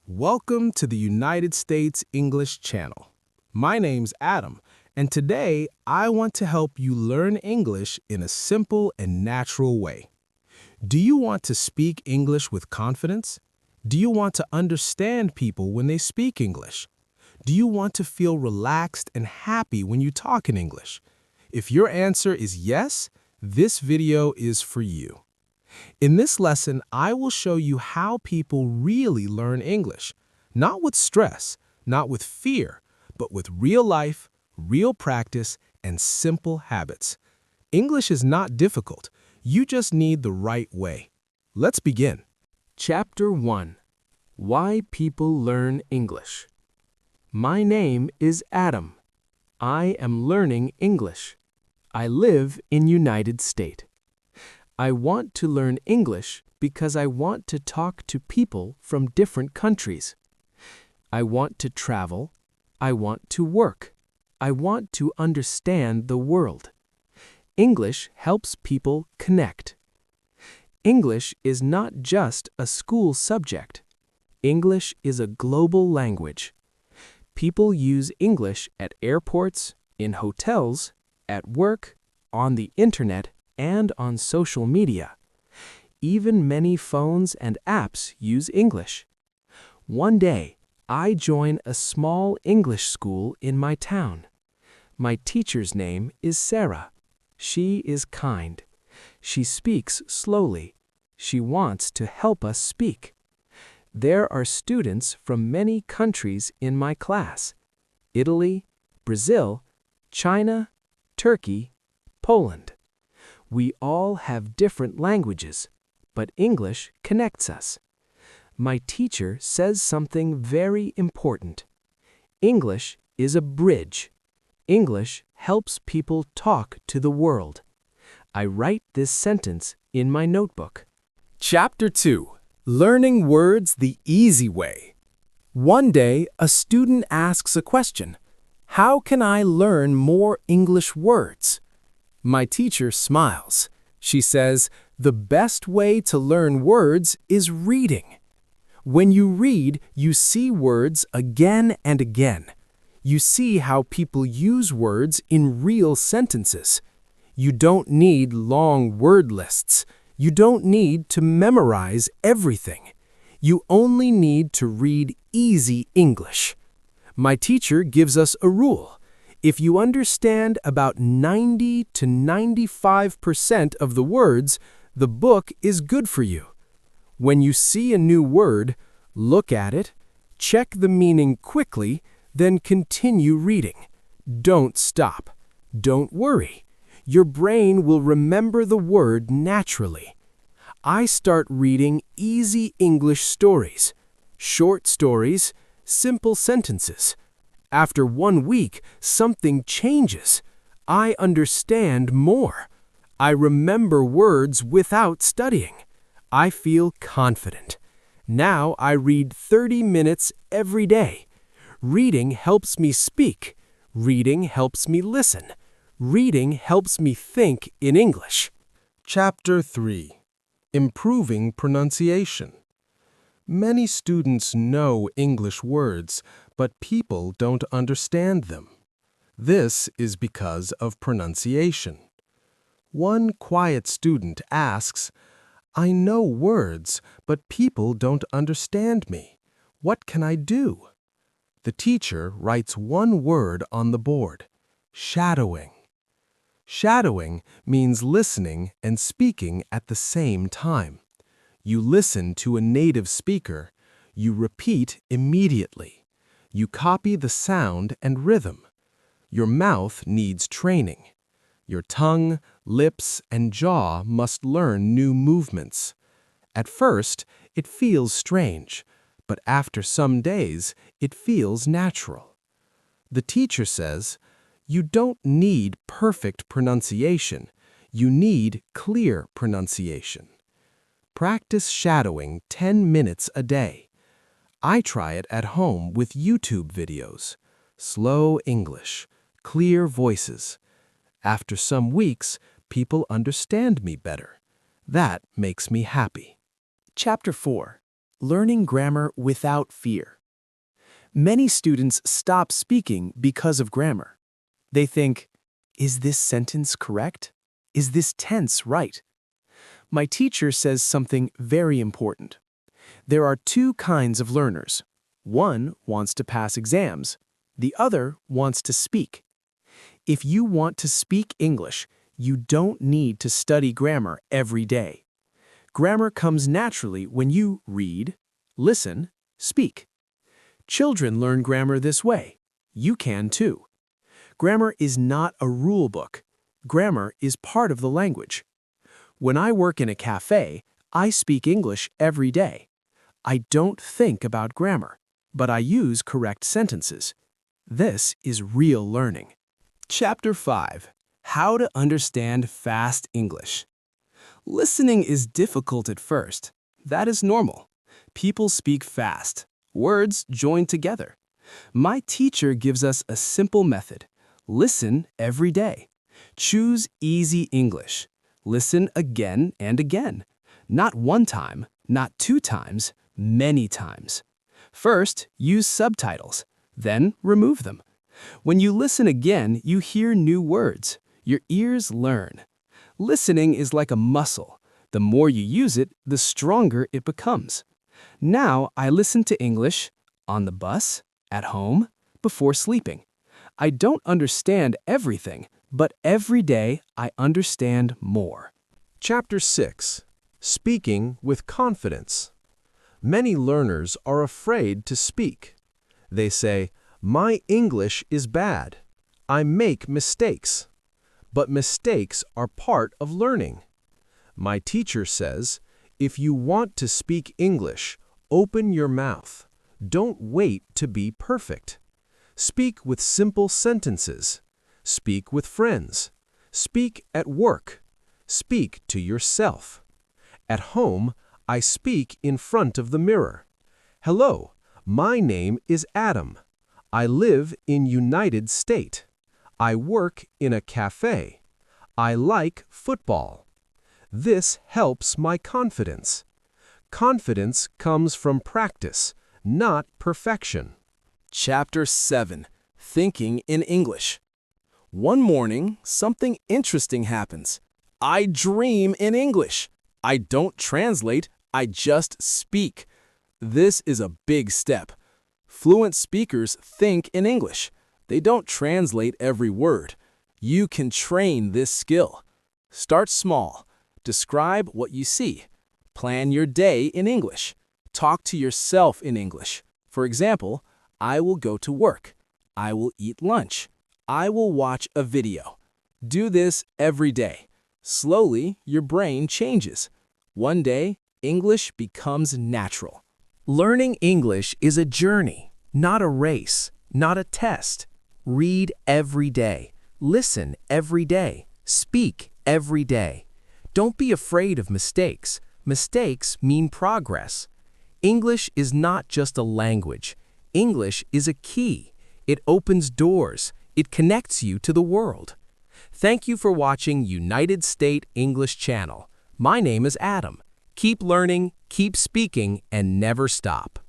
Welcome to the United States English Channel. My name's Adam, and today I want to help you learn English in a simple and natural way. Do you want to speak English with confidence? Do you want to understand people when they speak English? Do you want to feel relaxed and happy when you talk in English? If your answer is yes, this video is for you. In this lesson, I will show you how people really learn English, not with stress, not with fear, but with real life, real practice, and simple habits. English is not difficult. You just need the right way. Let's begin. Chapter 1. Why People Learn English. My name is Adam. I am learning English. I live in United States. I want to learn English because I want to talk to people from different countries. I want to travel. I want to work. I want to understand the world. English helps people connect. English is not just a school subject. English is a global language. People use English at airports, in hotels, at work, on the internet, and on social media. Even many phones and apps use English. One day, I join a small English school in my town. My teacher's name is Sarah. She is kind. She speaks slowly. She wants to help us speak. There are students from many countries in my class: Italy, Brazil, China, Turkey, Poland. We all have different languages, but English connects us. My teacher says something very important. English is a bridge. English helps people talk to the world. I write this sentence in my notebook. Chapter 2. Learning Words the Easy Way. One day, a student asks a question. How can I learn more English words? My teacher smiles. She says, the best way to learn words is reading. When you read, you see words again and again. You see how people use words in real sentences. You don't need long word lists. You don't need to memorize everything. You only need to read easy English. My teacher gives us a rule. If you understand about 90 to 95% of the words, the book is good for you. When you see a new word, look at it, check the meaning quickly, then continue reading. Don't stop. Don't worry. Your brain will remember the word naturally. I start reading easy English stories, short stories, simple sentences. After 1 week, something changes. I understand more. I remember words without studying. I feel confident. Now I read 30 minutes every day. Reading helps me speak. Reading helps me listen. Reading helps me think in English. Chapter 3. Improving Pronunciation. Many students know English words, but people don't understand them. This is because of pronunciation. One quiet student asks, I know words, but people don't understand me. What can I do? The teacher writes one word on the board: shadowing. Shadowing means listening and speaking at the same time. You listen to a native speaker. You repeat immediately. You copy the sound and rhythm. Your mouth needs training. Your tongue, lips, and jaw must learn new movements. At first, it feels strange, but after some days, it feels natural. The teacher says, you don't need perfect pronunciation. You need clear pronunciation. Practice shadowing 10 minutes a day. I try it at home with YouTube videos. Slow English, clear voices. After some weeks, people understand me better. That makes me happy. Chapter 4. Learning grammar without fear. Many students stop speaking because of grammar. They think, is this sentence correct? Is this tense right? My teacher says something very important. There are two kinds of learners. One wants to pass exams. The other wants to speak. If you want to speak English, you don't need to study grammar every day. Grammar comes naturally when you read, listen, speak. Children learn grammar this way. You can too. Grammar is not a rule book. Grammar is part of the language. When I work in a cafe, I speak English every day. I don't think about grammar, but I use correct sentences. This is real learning. Chapter 5. How to understand fast English. Listening is difficult at first. That is normal. People speak fast. Words join together. My teacher gives us a simple method. Listen every day. Choose easy English. Listen again and again. Not one time, not 2 times, many times. First, use subtitles. Then remove them. When you listen again, you hear new words. Your ears learn. Listening is like a muscle. The more you use it, the stronger it becomes. Now I listen to English on the bus, at home, before sleeping. I don't understand everything, but every day I understand more. Chapter 6. Speaking with Confidence. Many learners are afraid to speak. They say, "My English is bad. I make mistakes." But mistakes are part of learning. My teacher says, if you want to speak English, open your mouth. Don't wait to be perfect. Speak with simple sentences. Speak with friends. Speak at work. Speak to yourself. At home, I speak in front of the mirror. Hello, my name is Adam. I live in United States. I work in a cafe. I like football. This helps my confidence. Confidence comes from practice, not perfection. Chapter 7. Thinking in English. One morning, something interesting happens. I dream in English. I don't translate, I just speak. This is a big step. Fluent speakers think in English. They don't translate every word. You can train this skill. Start small. Describe what you see. Plan your day in English. Talk to yourself in English. For example, I will go to work. I will eat lunch. I will watch a video. Do this every day. Slowly, your brain changes. One day, English becomes natural. Learning English is a journey, not a race, not a test. Read every day. Listen every day. Speak every day. Don't be afraid of mistakes. Mistakes mean progress. English is not just a language. English is a key. It opens doors. It connects you to the world. Thank you for watching United States English Channel. My name is Adam. Keep learning, keep speaking, and never stop.